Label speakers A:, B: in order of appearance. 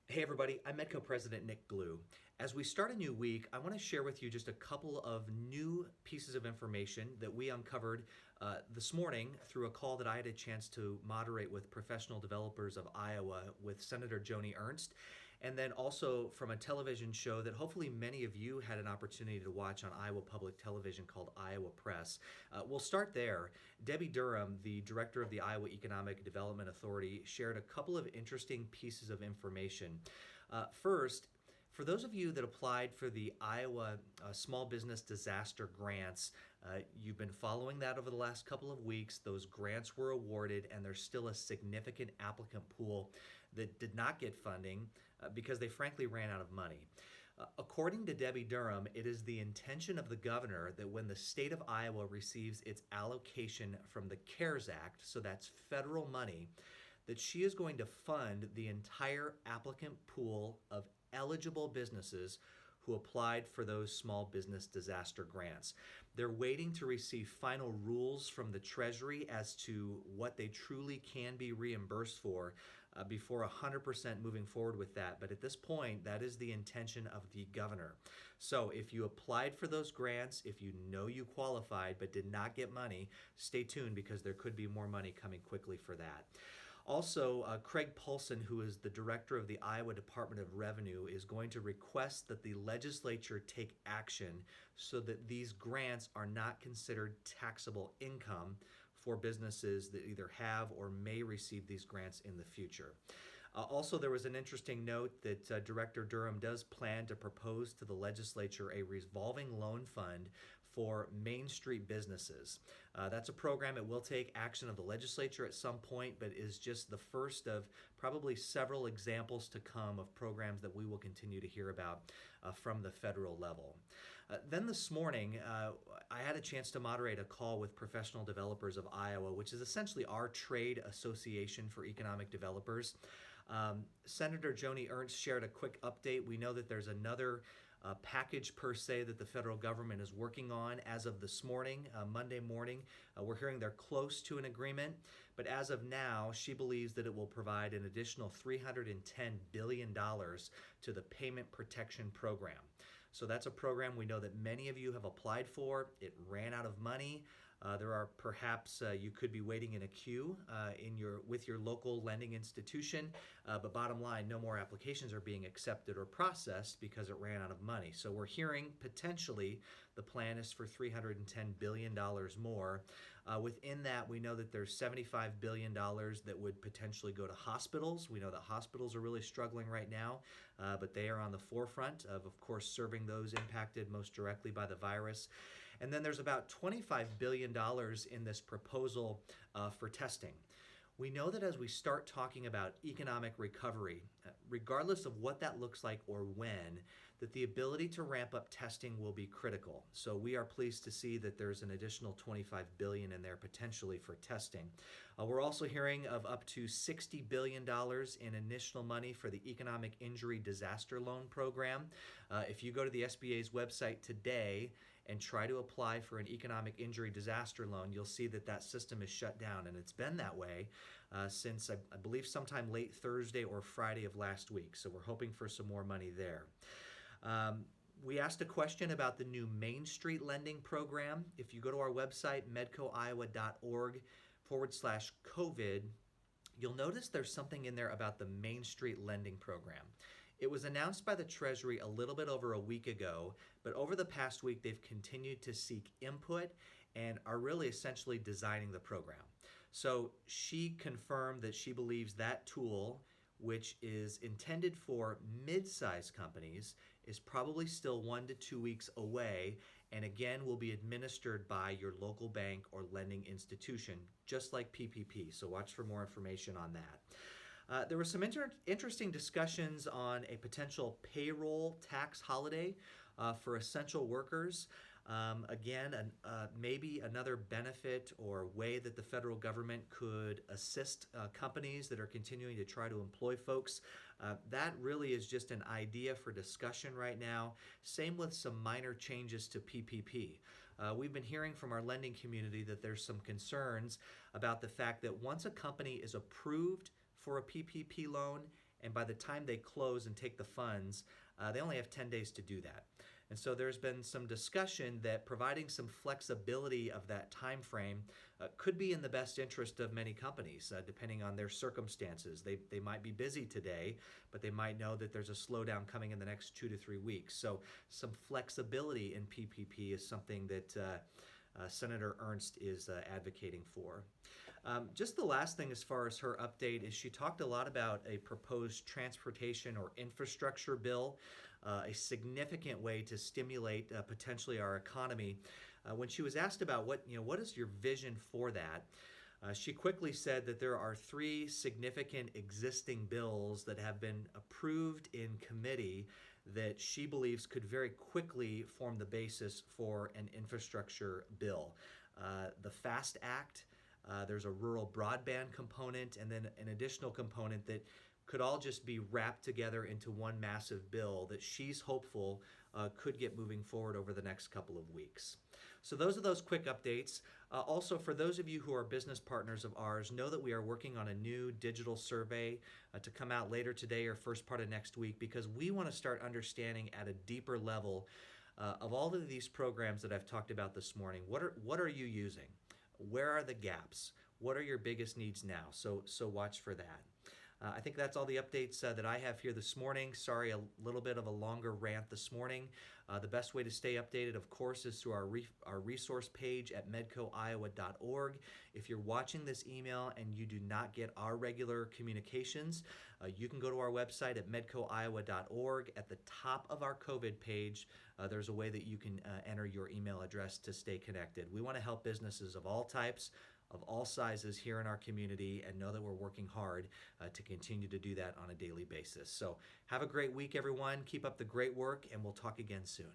A: Hey everybody, I'm MEDCO President Nick Glew. As we start a new week, I want to share with you just a couple of new pieces of information that we uncovered this morning through a call that I had a chance to moderate with professional developers of Iowa with Senator Joni Ernst, and then also from a television show that hopefully many of you had an opportunity to watch on Iowa Public Television called Iowa Press. We'll start there. Debbie Durham, the director of the Iowa Economic Development Authority, shared a couple of interesting pieces of information. First, for those of you that applied for the Iowa Small Business Disaster Grants, you've been following that over the last couple of weeks. Those grants were awarded, and there's still a significant applicant pool that did not get funding because they frankly ran out of money. According to Debbie Durham, it is the intention of the governor that when the state of Iowa receives its allocation from the CARES Act, so that's federal money, that she is going to fund the entire applicant pool of eligible businesses who applied for those small business disaster grants. They're waiting to receive final rules from the Treasury as to what they truly can be reimbursed for before 100% moving forward with that. But at this point, that is the intention of the governor. So if you applied for those grants, if you know you qualified but did not get money, stay tuned because there could be more money coming quickly for that. Also, Craig Paulson, who is the director of the Iowa Department of Revenue, is going to request that the legislature take action so that these grants are not considered taxable income for businesses that either have or may receive these grants in the future. Also, there was an interesting note that Director Durham does plan to propose to the legislature a revolving loan fund for Main Street businesses. That's a program. It will take action of the legislature at some point, but is just the first of probably several examples to come of programs that we will continue to hear about from the federal level. Then this morning, I had a chance to moderate a call with professional developers of Iowa, which is essentially our trade association for economic developers. Senator Joni Ernst shared a quick update. We know that there's another package per se that the federal government is working on as of this morning, Monday morning. We're hearing they're close to an agreement, but as of now, she believes that it will provide an additional $310 billion to the Payment Protection Program. So that's a program we know that many of you have applied for. It ran out of money. There are perhaps you could be waiting in a queue with your local lending institution, but bottom line, no more applications are being accepted or processed because it ran out of money. So we're hearing potentially the plan is for $310 billion more. Within that, we know that there's $75 billion that would potentially go to hospitals. We know that hospitals are really struggling right now, but they are on the forefront of course, serving those impacted most directly by the virus. And then there's about $25 billion in this proposal for testing. We know that as we start talking about economic recovery, regardless of what that looks like or when, that the ability to ramp up testing will be critical. So we are pleased to see that there's an additional $25 billion in there potentially for testing. We're also hearing of up to $60 billion in initial money for the Economic Injury Disaster Loan Program. If you go to the SBA's website today and try to apply for an economic injury disaster loan, you'll see that that system is shut down, and it's been that way since I believe sometime late Thursday or Friday of last week. So we're hoping for some more money there. We asked a question about the new Main Street lending program. If you go to our website, medcoiowa.org/COVID, you'll notice there's something in there about the Main Street lending program. It was announced by the Treasury a little bit over a week ago, but over the past week, they've continued to seek input and are really essentially designing the program. So she confirmed that she believes that tool, which is intended for mid-sized companies, is probably still 1 to 2 weeks away, and again will be administered by your local bank or lending institution, just like PPP. So watch for more information on that. There were some interesting discussions on a potential payroll tax holiday for essential workers. Again, maybe another benefit or way that the federal government could assist companies that are continuing to try to employ folks. That really is just an idea for discussion right now. Same with some minor changes to PPP. We've been hearing from our lending community that there's some concerns about the fact that once a company is approved for a PPP loan and by the time they close and take the funds, they only have 10 days to do that. And so there's been some discussion that providing some flexibility of that time frame could be in the best interest of many companies, depending on their circumstances. They might be busy today, but they might know that there's a slowdown coming in the next 2 to 3 weeks. So some flexibility in PPP is something that Senator Ernst is advocating for. Just the last thing as far as her update is she talked a lot about a proposed transportation or infrastructure bill, a significant way to stimulate potentially our economy. When she was asked about what is your vision for that, she quickly said that there are 3 significant existing bills that have been approved in committee that she believes could very quickly form the basis for an infrastructure bill. The FAST Act, there's a rural broadband component, and then an additional component that could all just be wrapped together into one massive bill that she's hopeful could get moving forward over the next couple of weeks. So those are those quick updates. Also, for those of you who are business partners of ours, know that we are working on a new digital survey to come out later today or first part of next week, because we want to start understanding at a deeper level of all of these programs that I've talked about this morning. What are you using? Where are the gaps? What are your biggest needs now? So watch for that. I think that's all the updates that I have here this morning. Sorry, a little bit of a longer rant this morning. The best way to stay updated, of course, is through our resource page at medcoiowa.org. If you're watching this email and you do not get our regular communications, you can go to our website at medcoiowa.org. At the top of our COVID page, there's a way that you can enter your email address to stay connected. We want to help businesses of all types, of all sizes here in our community, and know that we're working hard to continue to do that on a daily basis. So have a great week, everyone. Keep up the great work, and we'll talk again soon.